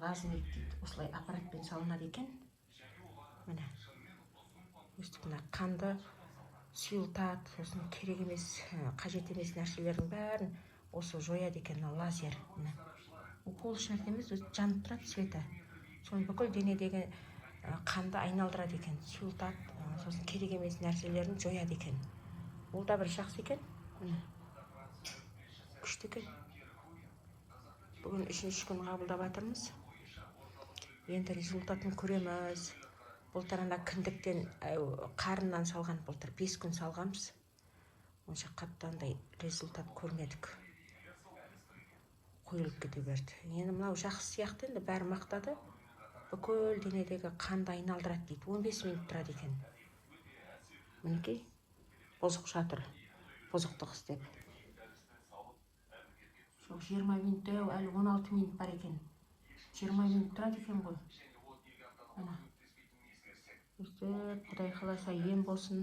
лазмет дейді, осылай аппаратпен салынады екен. Міне өстіп қанды сұйылтады, сосын керек емес, қажет емес нәрселердің бәрін осы жояды екен лазер. Укол ешнәрсе емес, жанып тұрады светі. Соны бүкіл денедегі қанды айналдырады екен, сұйылтады, сосын керек емес нәрселерін жояды екен. Ол да бір жақсы екен. Күшті екен. Бүгін 3-ші күн қабылдап жатырмыз. Енді результатын көреміз. Былтыр кіндіктен, қарыннан салған, былтыр 5 күн салғанбыз. Онша қаттандай результат көрмедік. Қойылып кете берді. Енді мынау жақсы сияқты, енді бәрі мақтады. Бүкіл денедегі қанды айналдырады дейді. 15 минут тұрады екен. Мінекей, бұзық жатыр. Бұзықтық істеп. 20 минут, әлі 16 минут бар екен. 20 минут тұрады екен ғой. Өстіп, Құдай қаласа ем болсын,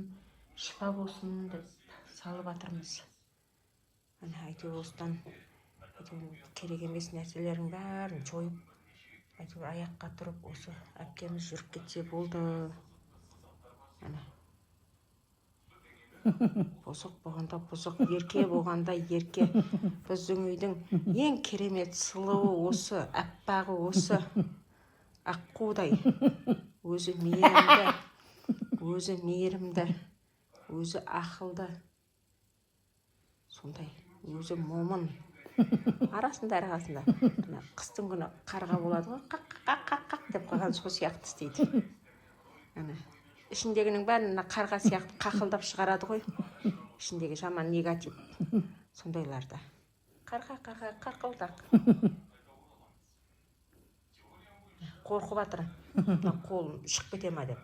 шипа болсын деп салып жатырмыз. Әйтеуір осыдан керек емес нәрселердің бәрін жойып, әйтеуір аяққа тұрып, осы әпкеміз жүріп кетсе болды. Бұзық болғанда бұзық, ерке болғанда ерке. Біздің үйдің ең керемет сұлуы осы, әппағы осы, аққудай. Өзі мейірімді, өзі ақылды. Сондай, өзі момын. Арасында. Қыстың күні қарға болады ғой, қақ деп қойған сол сияқты істейді. Ішіндегінің бәрін қарға сияқты қақылдап шығарады ғой. Ішіндегі жаман негатив. Сондайларды. Қарқылдақ. Қорқып жатыр. Қолым шығып кете ма деп.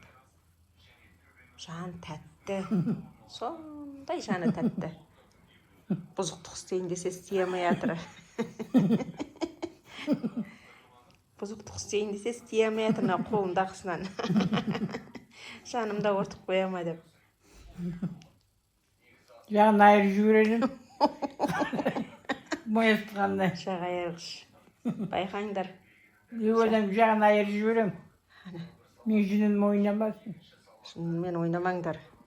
Жан тәтті. Сондай жаны тәтті. Бұзықтық істейін десе істей алмай жатыр. Бұзықтық істейін десе істей алмай жатыр қолындағысынан. Жанымда ортып қоя ма деп. Жағын айырып жіберелім. Мойыстығанда. Жақ айырғыш. Байқаңдар. Жағын айырып жіберем. Мен жүнін ойнамасын. Мен ойнамаңдар.